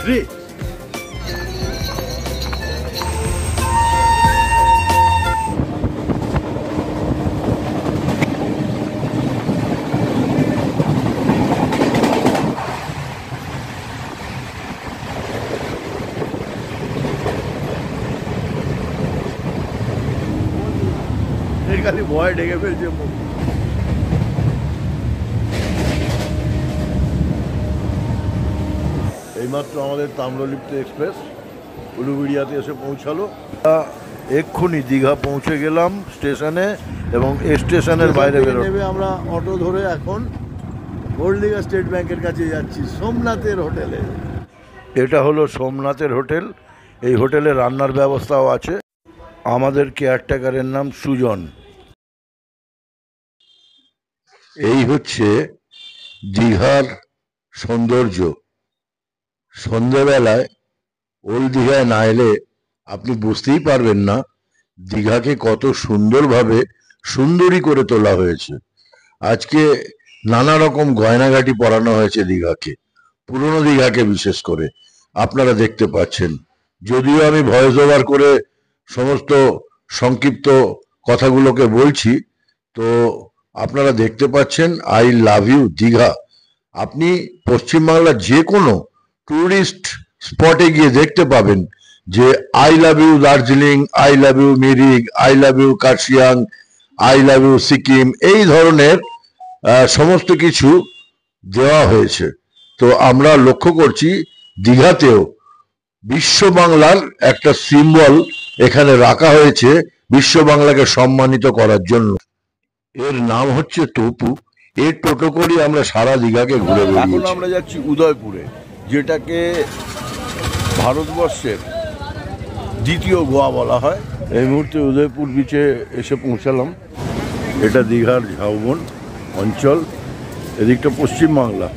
Three. খালি ভয় ঢেকে ফেলছে। এইমাত্র আমাদের তাম্রলিপ্ত এক্সপ্রেস উলুবেড়িয়াতে এসে পৌঁছালো। এক্ষুনি দীঘা পৌঁছে গেলাম স্টেশনে, এবং এই স্টেশনের বাইরে নেমে আমরা অটো ধরে এখন ওল্ড দীঘা স্টেট ব্যাংকের কাছে যাচ্ছি, সোমনাথের হোটেলে। এটা হলো সোমনাথের হোটেল। এই হোটেলে রান্নার ব্যবস্থাও আছে। আমাদের কেয়ারটেকারের নাম সুজন। এই হচ্ছে দীঘার সৌন্দর্য। সন্ধ্যেবেলায় ওল্ড দীঘায় না এলে আপনি বুঝতেই পারবেন না দীঘাকে কত সুন্দরভাবে সুন্দরী করে তোলা হয়েছে। আজকে নানা রকম গয়নাগাটি পরানো হয়েছে দীঘাকে, পুরনো দীঘাকে বিশেষ করে। আপনারা দেখতে পাচ্ছেন, যদিও আমি ভয়েস ওভার করে সমস্ত সংক্ষিপ্ত কথাগুলোকে বলছি, তো আপনারা দেখতে পাচ্ছেন আই লাভ ইউ দীঘা। আপনি পশ্চিমবাংলার যে কোনো টুরিস্ট স্পটে গিয়ে দেখতে পাবেন যে I love you Darjeeling, I love you Mirik, I love you Kurseong, I love you Sikkim, এই ধরনের সমস্ত কিছু দেওয়া হয়েছে। তো আমরা লক্ষ্য করছি দীঘাতেও বিশ্ব বাংলার একটা সিম্বল এখানে রাখা হয়েছে বিশ্ব বাংলাকে সম্মানিত করার জন্য। এর নাম হচ্ছে টপু। এর টোটো করে আমরা সারা দীঘাকে ঘুরে বেড়িয়েছি। এখন আমরা যাচ্ছি উদয়পুরে, যেটাকে ভারতবর্ষের দ্বিতীয় গোয়া বলা হয়। এই মুহূর্তে উদয়পুর বিচে এসে পৌঁছালাম। এটা দীঘার ঝাউবন অঞ্চল, এদিকটা পশ্চিমবাংলা।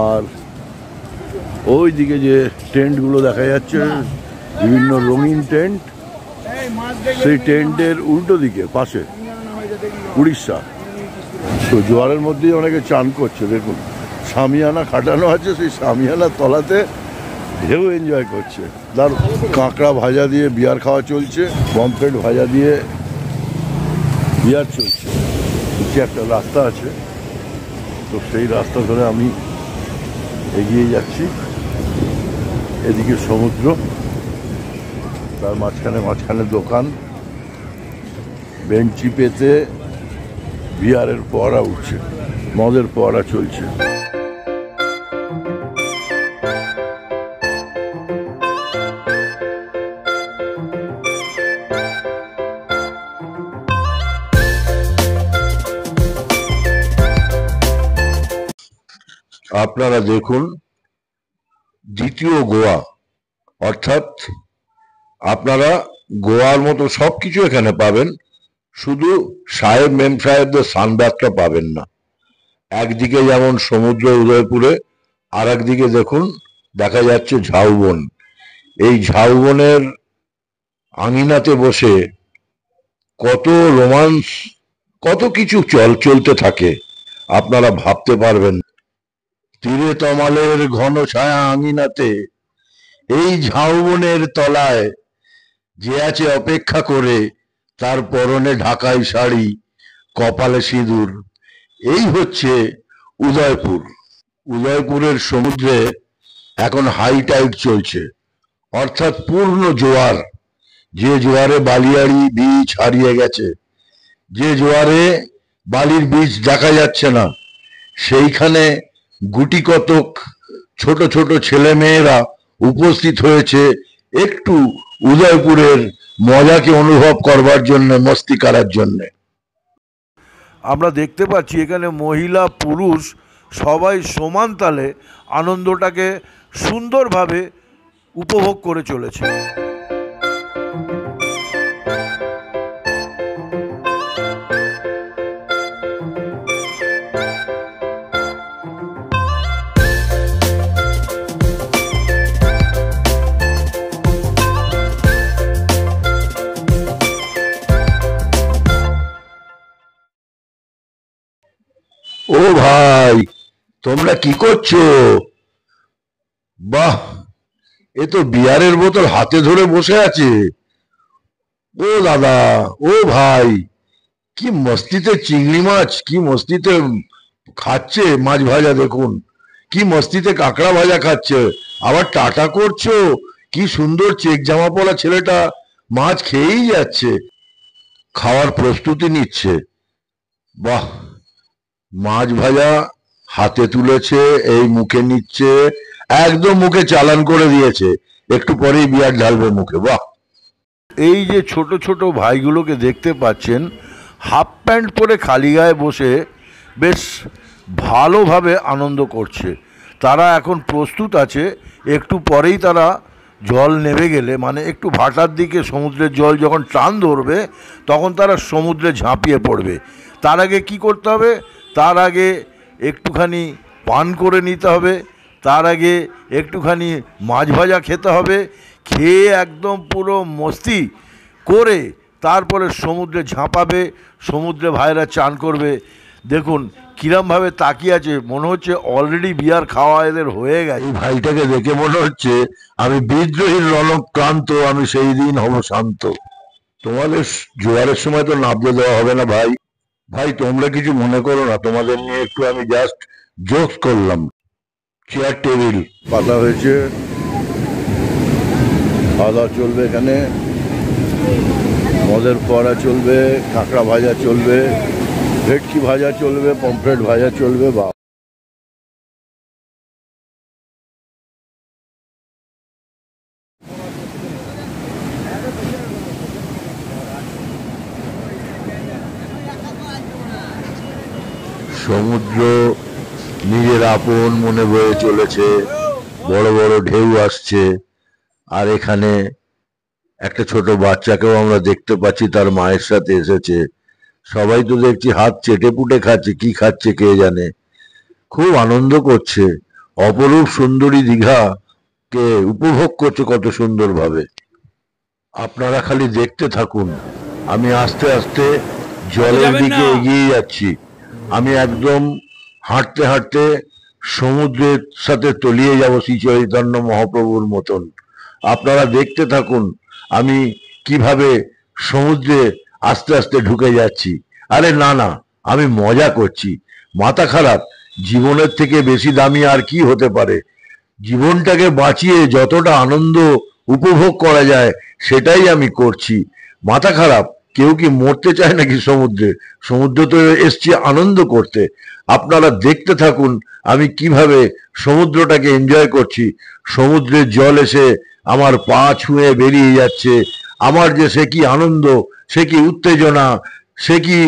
আর ওই দিকে যে টেন্টগুলো দেখা যাচ্ছে, বিভিন্ন রঙিন টেন্ট, সেই টেন্টের উল্টো দিকে পাশে উড়িষ্যা। তো জোয়ারের মধ্যেই অনেকে চান করছে। দেখুন, সামিয়ানা খাটানো আছে, সেই সামিয়ানার তলাতে ঢেউ এনজয় করছে। তার কাঁকড়া ভাজা দিয়ে বিয়ার খাওয়া চলছে, পমফ্রেট ভাজা দিয়ে বিয়ার চলছে। নিচে একটা রাস্তা আছে, তো সেই রাস্তা ধরে আমি এগিয়ে যাচ্ছি। এদিকে সমুদ্র, তার মাঝখানে দোকান, বেঞ্চি পেতে বিয়ারের ফোয়ারা উঠছে, মদের ফোয়ারা চলছে। আপনারা দেখুন, দ্বিতীয় গোয়া, অর্থাৎ আপনারা গোয়ার মতো সবকিছু এখানে পাবেন, শুধু সাহেব মেম সাহেবদের সানবাথটা পাবেন না। একদিকে যেমন সমুদ্র উদয়পুরে, আর একদিকে দেখুন দেখা যাচ্ছে ঝাউবন। এই ঝাউবনের আঙিনাতে বসে কত রোমান্স, কত কিছু চলতে থাকে আপনারা ভাবতে পারবেন। তীরে তমালের ঘন ছায়া আঙিনাতে, এই ঝাউবনের তলায় যে আছে অপেক্ষা করে, তার পরনে ঢাকাই শাড়ি, কপালে সিঁদুর। এই হচ্ছে উদয়পুর। উদয়পুরের সমুদ্রে এখন হাই টাইড চলছে, অর্থাৎ পূর্ণ জোয়ার। যে জোয়ারে বালিয়াড়ি বীচ হারিয়ে গেছে, যে জোয়ারে বালির বীচ দেখা যাচ্ছে না, সেইখানে গুটি কতক ছোট ছোট ছেলে মেয়েরা উপস্থিত হয়েছে একটু উদয়পুরের মজাকে অনুভব করবার জন্য, মস্তি করার জন্য। আমরা দেখতে পাচ্ছি এখানে মহিলা পুরুষ সবাই সমান তালে আনন্দটাকে সুন্দরভাবে উপভোগ করে চলেছে। ও ভাই, তোমরা কি করছো? বাহ, এ তো বিয়ারের বোতল হাতে ধরে বসে আছে। ও দাদা, ও ভাই, কি মস্তিতে চিংড়ি মাছ, কি মস্তিতে খাচ্ছে মাছ ভাজা, দেখুন কি মস্তিতে কাঁকড়া ভাজা খাচ্ছে। আবার টাটা করছো। কি সুন্দর চেক জামা পরা ছেলেটা, মাছ খেয়েই যাচ্ছে, খাওয়ার প্রস্তুতি নিচ্ছে। বাহ, মাছ ভাজা হাতে তুলেছে, এই মুখে নিচ্ছে, একদম মুখে চালান করে দিয়েছে, একটু পরেই বিয়ার ঢালবে মুখে। বাহ। এই যে ছোট ছোট ভাইগুলোকে দেখতে পাচ্ছেন, হাফ প্যান্ট পরে খালি গায়ে বসে বেশ ভালোভাবে আনন্দ করছে। তারা এখন প্রস্তুত আছে, একটু পরেই তারা জল নেমে গেলে, মানে একটু ভাটার দিকে সমুদ্রের জল যখন টান ধরবে, তখন তারা সমুদ্রে ঝাঁপিয়ে পড়বে। তার আগে কি করতে হবে? তার আগে একটুখানি পান করে নিতে হবে, তার আগে একটুখানি মাছ ভাজা খেতে হবে, খেয়ে একদম পুরো মস্তি করে তারপরে সমুদ্রে ঝাঁপাবে, সমুদ্রে ভাইরা চান করবে। দেখুন কিরমভাবে তাকিয়ে আছে, মনে হচ্ছে অলরেডি বিয়ার খাওয়া এদের হয়ে গেছে। এই ভাইটাকে দেখে মনে হচ্ছে আমি বিদ্রোহীর রণক্রান্ত, আমি সেই দিন হব শান্ত। তোমাদের জোয়ারের সময় তো নাবতে দেওয়া হবে না ভাই। ভাই তোমরা কিছু মনে করো না, তোমাদের নিয়ে একটু আমি জাস্ট জোকস করলাম। চেয়ার টেবিল পাতা হয়েছে, খাওয়া দাওয়া চলবে এখানে, মদের পড়া চলবে, কাঁকড়া ভাজা চলবে, ভেটকি ভাজা চলবে, পমফ্রেট ভাজা চলবে। বা সমুদ্র নিজের আপন মনে বয়ে চলেছে, বড় বড় ঢেউ আসছে। আর এখানে একটা ছোট বাচ্চাকেও আমরা দেখতে পাচ্ছি, তার মায়ের সাথে এসেছে। সবাই তো দেখছি হাত চেটে পুটে খাচ্ছে, কি খাচ্ছে কে জানে, খুব আনন্দ করছে। অপরূপ সুন্দরী দীঘা কে উপভোগ করছে কত সুন্দরভাবে। আপনারা খালি দেখতে থাকুন, আমি আস্তে আস্তে জলের দিকে এগিয়ে যাচ্ছি। আমি একদম হাঁটতে হাঁটতে সমুদ্রের সাথে তলিয়ে যাব শ্রী চৈতন্য মহাপ্রভুর মতন। আপনারা দেখতে থাকুন আমি কিভাবে সমুদ্রে আস্তে আস্তে ঢুকে যাচ্ছি। আরে না না, আমি মজা করছি, মাথা খারাপ। জীবনের থেকে বেশি দামি আর কি হতে পারে? জীবনটাকে বাঁচিয়ে যতটা আনন্দ উপভোগ করা যায় সেটাই আমি করছি। মাথা খারাপ? কেউ কি মরতে চায় নাকি সমুদ্রে? সমুদ্র তো এসছি আনন্দ করতে। আপনারা দেখতে থাকুন আমি কিভাবে সমুদ্রটাকে এনজয় করছি। সমুদ্রের জল এসে আমার পা ছুঁয়ে বেরিয়ে যাচ্ছে। আমার যে সে কি আনন্দ, সে কি উত্তেজনা, সে কি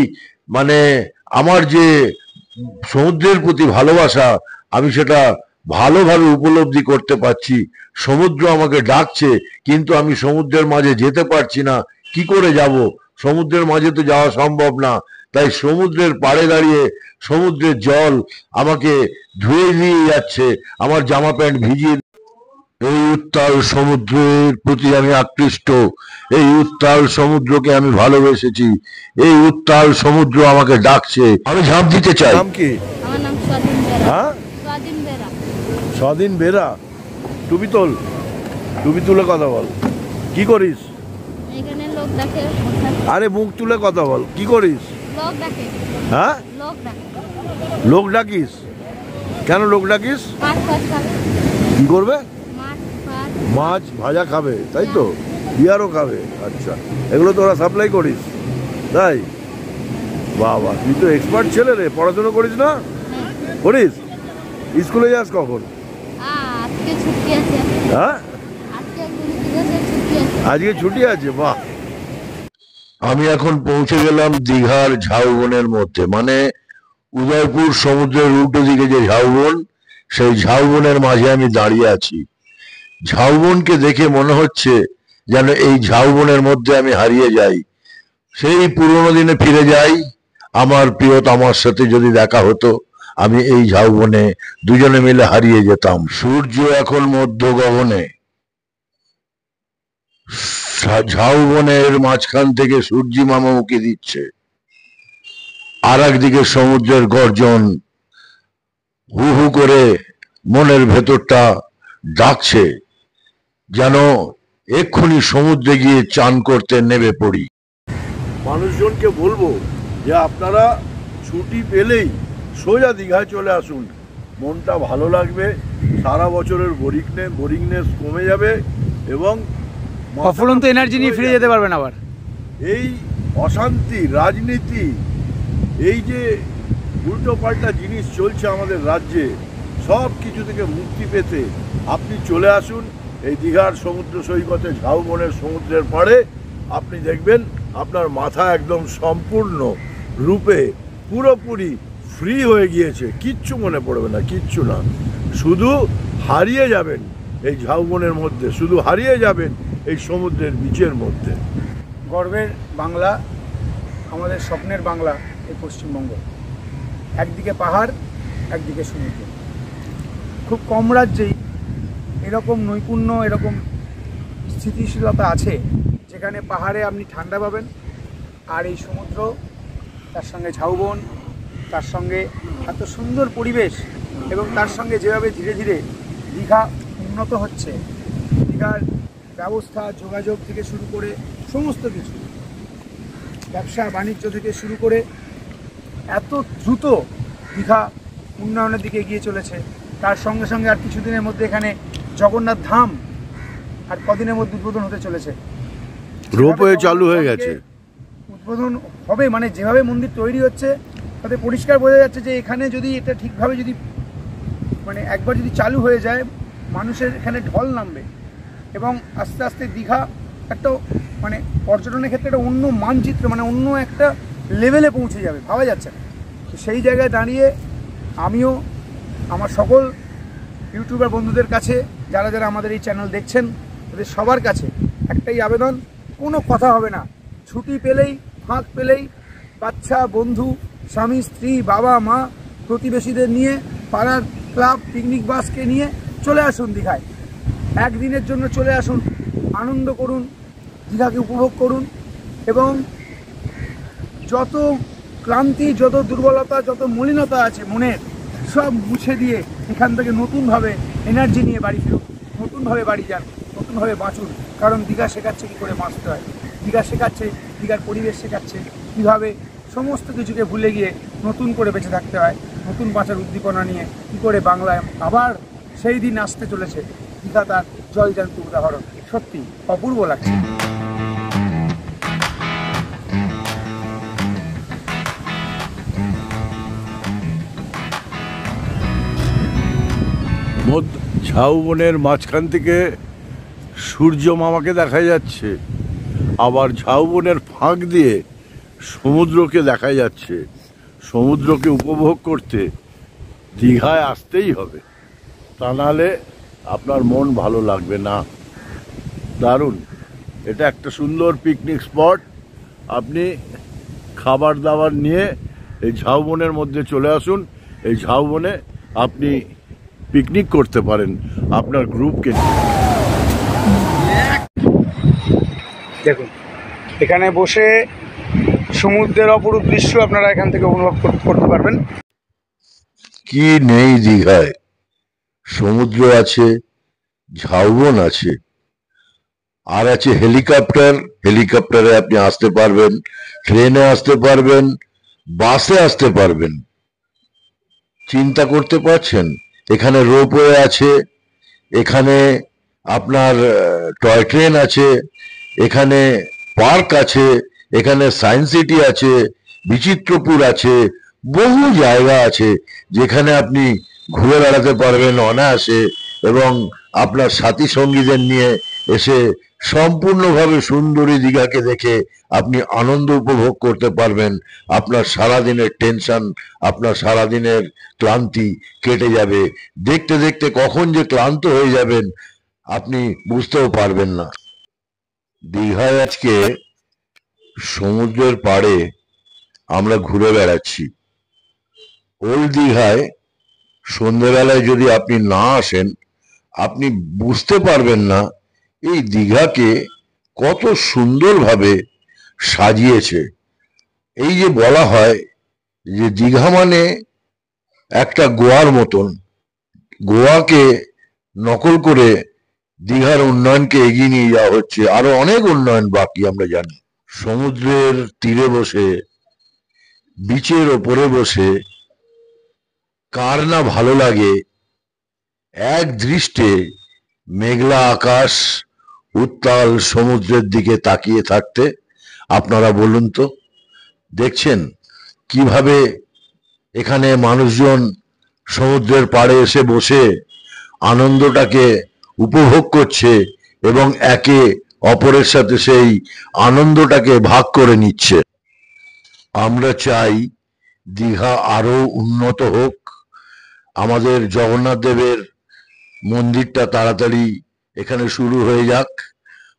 মানে আমার যে সমুদ্রের প্রতি ভালোবাসা, আমি সেটা ভালোভাবে উপলব্ধি করতে পারছি। সমুদ্র আমাকে ডাকছে, কিন্তু আমি সমুদ্রের মাঝে যেতে পারছি না। কি করে যাব? সমুদ্রের মাঝে তো যাওয়া সম্ভব না। তাই সমুদ্রের পাড়ে দাঁড়িয়ে সমুদ্রের জল আমাকে ধুয়ে দিয়ে যাচ্ছে, আমার জামা প্যান্ট ভিজিয়ে। এই উত্তাল সমুদ্রের প্রতি আমি আকৃষ্ট, এই উত্তাল সমুদ্রকে আমি ভালোবেসেছি, এই উত্তাল সমুদ্র আমাকে ডাকছে, আমি ঝাঁপ দিতে চাই। নাম কি? আমার নাম স্বাধীন বেরা। হ্যাঁ, স্বাধীন বেরা। স্বাধীন বেরা। টুপি তোল, টুপি তুলে কথা বল। কি করিস? এখানে লোক দেখে। আরে মুখ তুলে কথা বল, কি করিস? লোক দেখে। হ্যাঁ, লোক দেখে। লোক ডাকিস? কেন লোক ডাকিস? মাছ ফাছ খাবে। কি করবে? মাছ ফাছ। মাছ ভাজা খাবে, তাই তো? বিয়ারও খাবে। আচ্ছা, এগুলো তোরা সাপ্লাই করিস, তাই? বাবা, তুই তো এক্সপার্ট ছেলে রে। পড়াশোনা করিস না? হ্যাঁ। করিস? স্কুলে যাস কখন? আজকে ছুটি আছে। হ্যাঁ, আজকে দিবসের ছুটি আছে। আজকে ছুটি আছে। বাহ। আমি এখন পৌঁছে গেলাম দীঘার ঝাউবনের মধ্যে, মানে উদয়পুর সমুদ্রের উল্টো দিকে যে ঝাউবন, সেই ঝাউবনের মাঝে আমি দাঁড়িয়ে আছি। ঝাউবনকে দেখে মনে হচ্ছে যেন এই ঝাউবনের মধ্যে আমি হারিয়ে যাই, সেই পুরোনো দিনে ফিরে যাই। আমার প্রিয়তমার সাথে যদি দেখা হতো, আমি এই ঝাউবনে দুজনে মিলে হারিয়ে যেতাম। সূর্য এখন মধ্য গগনে, ঝাউবনের মাঝখান থেকে সূর্যি মামা উঁকি দিচ্ছে। আর একদিকে সমুদ্রের গর্জন, হু হু করে মনের ভেতরটা ডাকছে, যেন এক্ষুনি সমুদ্রে গিয়ে চান করতে নেমে পড়ি। মানুষজনকে বলবো যে আপনারা ছুটি পেলেই সোজা দীঘায় চলে আসুন, মনটা ভালো লাগবে, সারা বছরের বোরিংনেস কমে যাবে এবং অফুরন্ত এনার্জি নিয়ে ফিরে যেতে পারবেন আবার। এই অশান্তি, রাজনীতি, এই যে উল্টো পাল্টা জিনিস চলছে আমাদের রাজ্যে, সব কিছু থেকে মুক্তি পেতে আপনি চলে আসুন এই দীঘার সমুদ্র সৈকতে, ঝাউবনের সমুদ্রের পাড়ে। আপনি দেখবেন আপনার মাথা একদম সম্পূর্ণ রূপে পুরোপুরি ফ্রি হয়ে গিয়েছে, কিচ্ছু মনে পড়বে না, কিচ্ছু না, শুধু হারিয়ে যাবেন এই ঝাউবনের মধ্যে, শুধু হারিয়ে যাবেন এই সমুদ্রের বিচের মধ্যে। গর্বের বাংলা, আমাদের স্বপ্নের বাংলা এই পশ্চিমবঙ্গ। একদিকে পাহাড়, একদিকে সমুদ্র। খুব কম রাজ্যেই এরকম নৈপুণ্য, এরকম স্থিতিশীলতা আছে যেখানে পাহাড়ে আপনি ঠান্ডা পাবেন, আর এই সমুদ্র, তার সঙ্গে ঝাউবন, তার সঙ্গে এত সুন্দর পরিবেশ, এবং তার সঙ্গে যেভাবে ধীরে ধীরে দীঘা উন্নত হচ্ছে, দীঘার ব্যবস্থা, যোগাযোগ থেকে শুরু করে সমস্ত কিছু, ব্যবসা বাণিজ্য থেকে শুরু করে এত দ্রুত দীঘা উন্নয়নের দিকে এগিয়ে চলেছে। তার সঙ্গে সঙ্গে আর কিছুদিনের মধ্যে এখানে জগন্নাথ ধাম আর কদিনের মধ্যে উদ্বোধন হতে চলেছে। রোপওয়ে চালু হয়ে গেছে, উদ্বোধন হবে, মানে যেভাবে মন্দির তৈরি হচ্ছে তাতে পরিষ্কার বোঝা যাচ্ছে যে এখানে যদি এটা ঠিকভাবে যদি মানে একবার যদি চালু হয়ে যায়, মানুষের এখানে ঢল নামবে এবং আস্তে আস্তে দীঘা একটা মানে পর্যটনের ক্ষেত্রে একটা অন্য মানচিত্র, মানে অন্য একটা লেভেলে পৌঁছে যাবে, ভাবা যাচ্ছে না। তো সেই জায়গায় দাঁড়িয়ে আমিও আমার সকল ইউটিউবার বন্ধুদের কাছে, যারা যারা আমাদের এই চ্যানেল দেখছেন, তাদের সবার কাছে একটাই আবেদন, কোনো কথা হবে না, ছুটি পেলেই, ফাঁক পেলেই বাচ্চা, বন্ধু, স্বামী, স্ত্রী, বাবা, মা, প্রতিবেশীদের নিয়ে, পাড়ার ক্লাব, পিকনিক বাসকে নিয়ে চলে আসুন দীঘায়। একদিনের জন্য চলে আসুন, আনন্দ করুন, দীঘাকে উপভোগ করুন এবং যত ক্লান্তি, যত দুর্বলতা, যত মলিনতা আছে মনের, সব মুছে দিয়ে এখান থেকে নতুনভাবে এনার্জি নিয়ে বাড়ি ফিরুন, নতুনভাবে বাড়ি যান, নতুনভাবে বাঁচুন। কারণ দীঘা শেখাচ্ছে কী করে বাঁচতে হয়, দীঘা শেখাচ্ছে, দীঘার পরিবেশ শেখাচ্ছে কীভাবে সমস্ত কিছুকে ভুলে গিয়ে নতুন করে বেঁচে থাকতে হয়, নতুন বাঁচার উদ্দীপনা নিয়ে কী করে বাংলায় আবার সেই দিন আসতে চলেছে। দীঘা তার জলজান্ত উদাহরণ, সত্যি অপূর্ব লাগছে। ঝাউবনের মাঝখান থেকে সূর্য মামাকে দেখা যাচ্ছে, আবার ঝাউবনের ফাঁক দিয়ে সমুদ্রকে দেখা যাচ্ছে। সমুদ্রকে উপভোগ করতে দীঘায় আসতেই হবে, তা নাহলে আপনার মন ভালো লাগবে না। দারুণ, এটা একটা সুন্দর পিকনিক স্পট। আপনি খাবার দাবার নিয়ে এই ঝাউবনের মধ্যে চলে আসুন। এই ঝাউবনে আপনি পিকনিক করতে পারেন আপনার গ্রুপকে নিয়ে। দেখুন, এখানে বসে সমুদ্রের অপরূপ দৃশ্য আপনারা এখান থেকে অনুভব করতে পারবেন। কি নেই দীঘায়? সমুদ্র আছে, ঝাউবন আছে, আর আছে হেলিকপ্টার। হেলিকপ্টারে আপনি আসতে পারবেন, ট্রেনে আসতে পারবেন, বাসে আসতে পারবেন। চিন্তা করতে পারছেন? এখানে রোপওয়ে আছে, এখানে আপনার টয় ট্রেন আছে, এখানে পার্ক আছে, এখানে সায়েন্স সিটি আছে, বিচিত্রপুর আছে, বহু জায়গা আছে যেখানে আপনি ঘুরে বেড়াতে পারবেন অনায়াসে এবং আপনার সাথী সঙ্গীদের নিয়ে এসে সম্পূর্ণভাবে সুন্দরী দীঘাকে দেখে আপনি আনন্দ উপভোগ করতে পারবেন। আপনার সারাদিনের টেনশন, আপনার সারাদিনের ক্লান্তি কেটে যাবে। দেখতে দেখতে কখন যে ক্লান্ত হয়ে যাবেন আপনি বুঝতেও পারবেন না। দীঘায় আজকে সমুদ্রের পাড়ে আমরা ঘুরে বেড়াচ্ছি। ওল্ড দীঘায় সন্ধ্যেবেলায় যদি আপনি না আসেন, আপনি বুঝতে পারবেন না এই দীঘাকে কত সুন্দরভাবে সাজিয়েছে। এই যে বলা হয় যে দীঘা মানে একটা গোয়ার মতন, গোয়াকে নকল করে দীঘার উন্নয়নকে এগিয়ে নিয়ে যাওয়া হচ্ছে। আরো অনেক উন্নয়ন বাকি আমরা জানি। সমুদ্রের তীরে বসে, বিচের ওপরে বসে কার না ভালো লাগে এক দৃষ্টে মেঘলা আকাশ, উত্তাল সমুদ্রের দিকে তাকিয়ে থাকতে? আপনারা বলুন তো, দেখছেন কিভাবে এখানে মানুষজন সমুদ্রের পাড়ে এসে বসে আনন্দটাকে উপভোগ করছে এবং একে অপরের সাথে সেই আনন্দটাকে ভাগ করে নিচ্ছে। আমরা চাই দীঘা আরো উন্নত হোক, আমাদের জগন্নাথ দেবের মন্দিরটা তাড়াতাড়ি এখানে শুরু হয়ে যাক।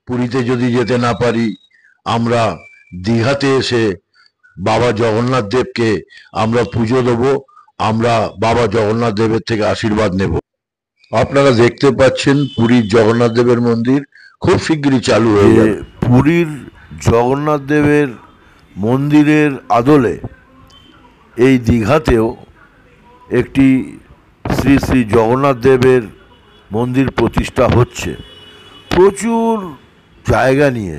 পুরীতে যদি যেতে না পারি, আমরা দীঘাতে এসে বাবা জগন্নাথ দেবকে আমরা পুজো দেব, আমরা বাবা জগন্নাথ দেবের থেকে আশীর্বাদ নেব। আপনারা দেখতে পাচ্ছেন পুরীর জগন্নাথ দেবের মন্দির খুব শিগগিরই চালু হয়ে যে যাবে। পুরীর জগন্নাথ দেবের মন্দিরের আদলে এই দীঘাতেও একটি শ্রী শ্রী জগন্নাথ দেবের মন্দির প্রতিষ্ঠা হচ্ছে। প্রচুর জায়গা নিয়ে,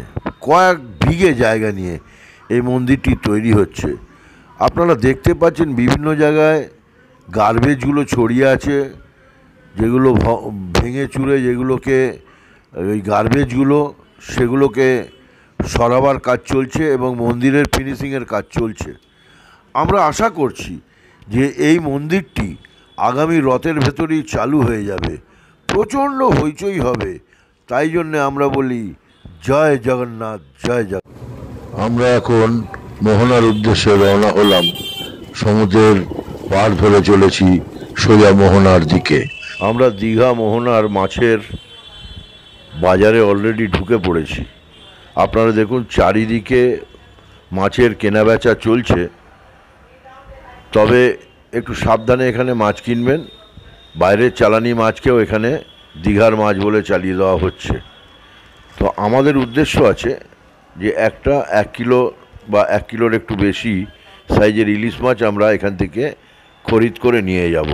কয়েক বিঘে জায়গা নিয়ে এই মন্দিরটি তৈরি হচ্ছে। আপনারা দেখতে পাচ্ছেন বিভিন্ন জায়গায় গার্বেজগুলো ছড়িয়ে আছে, যেগুলো ভেঙে চুরে, যেগুলোকে ওই গার্বেজগুলো সেগুলোকে সরাবার কাজ চলছে এবং মন্দিরের ফিনিশিংয়ের কাজ চলছে। আমরা আশা করছি যে এই মন্দিরটি আগামী রথের ভেতরেই চালু হয়ে যাবে, প্রচণ্ড হইচই হবে। তাই জন্যে আমরা বলি জয় জগন্নাথ, জয় জগন্নাথ। আমরা এখন মোহনার উদ্দেশ্যে রওনা হলাম, সমুদ্রের পাড় ধরে চলেছি সোজা মোহনার দিকে। আমরা দীঘা মোহনার মাছের বাজারে অলরেডি ঢুকে পড়েছি। আপনারা দেখুন চারিদিকে মাছের কেনাবেচা চলছে, তবে একটু সাবধানে এখানে মাছ কিনবেন। বাইরের চালানি মাছকেও এখানে দীঘার মাছ বলে চালিয়ে দেওয়া হচ্ছে। তো আমাদের উদ্দেশ্য আছে যে একটা 1 কিলো বা 1 কিলোর একটু বেশি সাইজের ইলিশ মাছ আমরা এখান থেকে খরিদ করে নিয়ে যাব।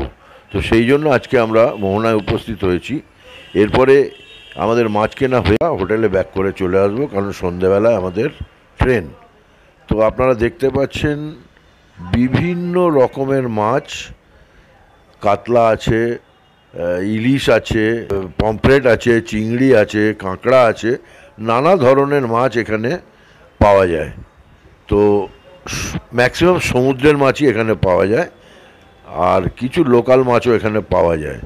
তো সেই জন্য আজকে আমরা মোহনায় উপস্থিত হয়েছি। এরপরে আমাদের মাছ কেনা হয়ে হোটেলে ব্যাক করে চলে আসবো, কারণ সন্ধেবেলায় আমাদের ট্রেন। তো আপনারা দেখতে পাচ্ছেন বিভিন্ন রকমের মাছ, কাতলা আছে, ইলিশ আছে, পমফ্রেট আছে, চিংড়ি আছে, কাঁকড়া আছে, নানা ধরনের মাছ এখানে পাওয়া যায়। তো ম্যাক্সিমাম সমুদ্রের মাছই এখানে পাওয়া যায়, আর কিছু লোকাল মাছও এখানে পাওয়া যায়।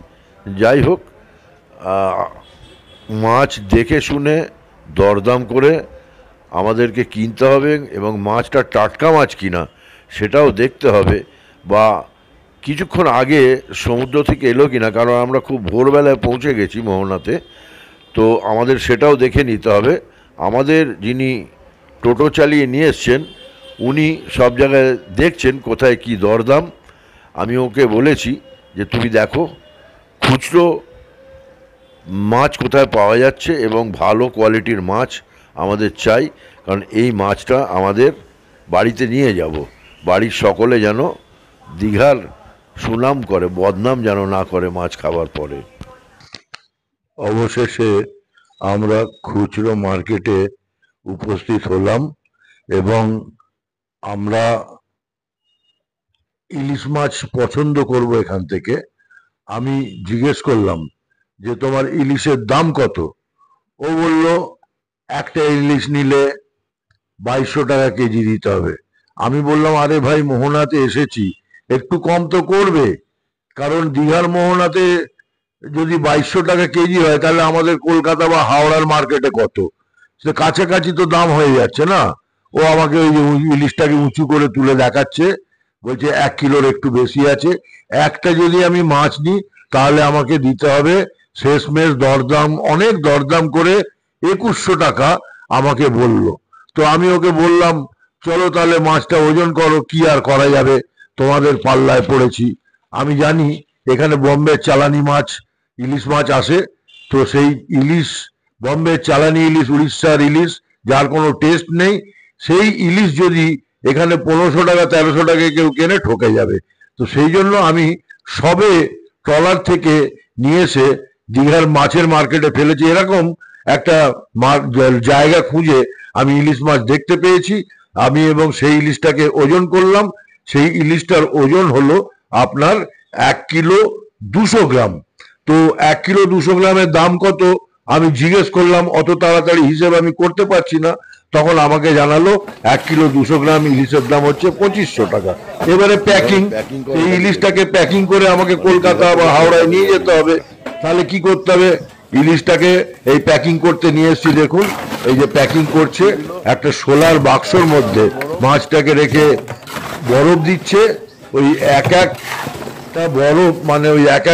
যাই হোক, মাছ দেখে শুনে দরদাম করে আমাদেরকে কিনতে হবে এবং মাছটা টাটকা মাছ কিনা সেটাও দেখতে হবে, বা কিছুক্ষণ আগে সমুদ্র থেকে এলো কিনা, কারণ আমরা খুব ভোরবেলায় পৌঁছে গেছি মোহনাতে। তো আমাদের সেটাও দেখে নিতে হবে। আমাদের যিনি টোটো চালিয়ে নিয়ে এসছেন উনি সব জায়গায় দেখছেন কোথায় কি দরদাম। আমি ওকে বলেছি যে তুমি দেখো খুচরো মাছ কোথায় পাওয়া যাচ্ছে এবং ভালো কোয়ালিটির মাছ আমাদের চাই, কারণ এই মাছটা আমাদের বাড়িতে নিয়ে যাব। বাড়ির সকলে যেন দীঘার সুনাম করে, বদনাম যেন না করে মাছ খাবার পরে। অবশেষে আমরা খুচরো মার্কেটে উপস্থিত হলাম এবং আমরা ইলিশ মাছ পছন্দ করব এখান থেকে। আমি জিজ্ঞেস করলাম যে তোমার ইলিশের দাম কত? ও বলল একটা ইলিশ নিলে 2200 টাকা কেজি দিতে হবে। আমি বললাম আরে ভাই, মোহনাতে এসেছি, একটু কম তো করবে, কারণ দীঘার মোহনাতে যদি 2200 টাকা কেজি হয় তাহলে আমাদের কলকাতা বা হাওড়ার মার্কেটে কত? সে কাছাকাছি তো দাম হয়ে যাচ্ছে না। ও আমাকে ওই যে ইলিশটাকে উঁচু করে তুলে দেখাচ্ছে, বলছে 1 কিলোর একটু বেশি আছে। একটা যদি আমি মাছ নিই তাহলে আমাকে দিতে হবে শেষমেশ দরদাম, অনেক দরদাম করে 2100 টাকা আমাকে বলল। তো আমি ওকে বললাম চলো তাহলে মাছটা ওজন করো, কি আর করা যাবে, তোমাদের পাল্লায় পড়েছি। আমি জানি এখানে বোম্বের চালানি মাছ, ইলিশ মাছ আসে, তো সেই ইলিশ, বোম্বের চালানি ইলিশ, উড়িষ্যার ইলিশ, যার কোনো টেস্ট নেই, সেই ইলিশ যদি এখানে 1500 টাকা 1300 টাকায় কেউ কেনে ঠকে যাবে। তো সেই জন্য আমি সবে ট্রলার থেকে নিয়ে এসে দীঘার মাছের মার্কেটে ফেলেছি, এরকম একটা জায়গা খুঁজে আমি ইলিশ মাছ দেখতে পেয়েছি। আমি এবং সেই ইলিশটাকে ওজন করলাম। সেই ইলিশটার ওজন হলো আপনার 1 কিলো 200 গ্রাম। তো 1 কিলো 200 গ্রামের দাম কত আমি জিজ্ঞেস করলাম, অত তাড়াতাড়ি হিসেব আমি করতে পারছি না। তখন আমাকে জানালো 1 কিলো 200 গ্রাম ইলিশের দাম হচ্ছে 2500 টাকা। এবারে প্যাকিং, এই ইলিশটাকে প্যাকিং করে আমাকে কলকাতা বা হাওড়ায় নিয়ে যেতে হবে। তাহলে কি করতে হবে, ইলিশটাকে এই প্যাকিং করতে নিয়ে এসেছি। দেখুন এই যে প্যাকিং করছে, একটা সোলার বাক্সর মধ্যে মাছটাকে রেখে বরফ দিচ্ছে। ওই এক একটা বরফ মানে ওই এক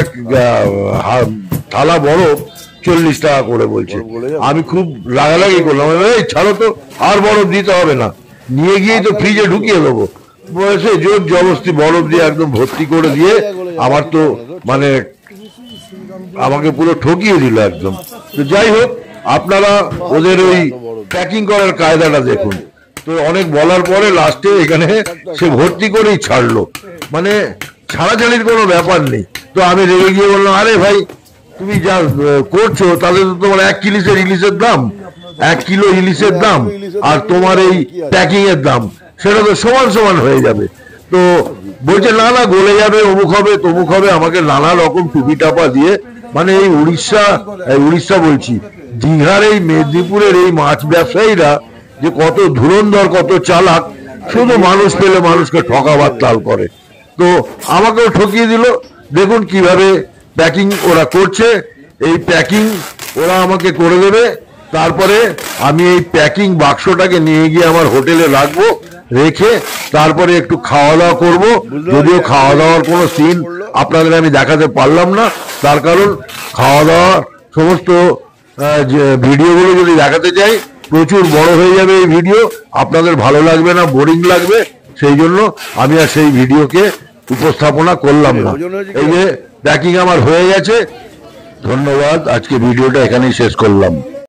থালা বরফ 40 টাকা করে বলছে। আমি খুব রাগারাগি করলাম, এই ছাড়ো তো, আর বরফ দিতে হবে না, নিয়ে গিয়েই তো ফ্রিজে ঢুকিয়ে দেবো। বলেছে জোর জবরদস্তি বরফ দিয়ে একদম ভর্তি করে দিয়ে আমার তো মানে আমাকে পুরো ঠকিয়ে দিল একদম। তো যাই হোক, আপনারা ওদের ওই প্যাকিং করার কায়দাটা দেখুন। তো অনেক বলার পরে লাস্টে এখানে সে ভর্তি করেই ছাড়লো, মানে ছাড়াছাড়ির কোনো ব্যাপার নেই। তো আমি রেগে গিয়ে বললাম, আরে ভাই তুমি যা করছো তাহলে তো তোমার 1 কিলো ইলিশের দাম, 1 কিলো ইলিশের দাম আর তোমার এই প্যাকিং এর দাম সেটা তো সমান সমান হয়ে যাবে। তো বলছে না না গলে যাবে, অমুক হবে তমুক হবে, আমাকে নানা রকম টুপি টাপা দিয়ে, মানে এই উড়িষ্যা বলছি, দীঘার এই মেদিনীপুরের এই মাছ ব্যবসায়ীরা যে কত ধুরন্ধর, কত চালাক, শুধু মানুষ পেলে মানুষকে ঠকাবার তাল করে। তো আমাকেও ঠকিয়ে দিল। দেখুন কিভাবে প্যাকিং ওরা করছে। এই প্যাকিং ওরা আমাকে করে দেবে, তারপরে আমি এই প্যাকিং বাক্সটাকে নিয়ে গিয়ে আমার হোটেলে রাখবো, রেখে তারপরে একটু খাওয়া দাওয়া করবো। যদিও খাওয়া দাওয়ার কোনো সিন আপনাদের আমি দেখাতে পারলাম না, তার কারণ খাওয়া দাওয়া সমস্ত ভিডিওগুলো যদি দেখাতে চাই প্রচুর বড় হয়ে যাবে এই ভিডিও, আপনাদের ভালো লাগবে না, বোরিং লাগবে। সেই জন্য আমি আর সেই ভিডিওকে উপস্থাপনা করলাম না। এই যে প্যাকিং আমার হয়ে গেছে। ধন্যবাদ, আজকে ভিডিওটা এখানেই শেষ করলাম।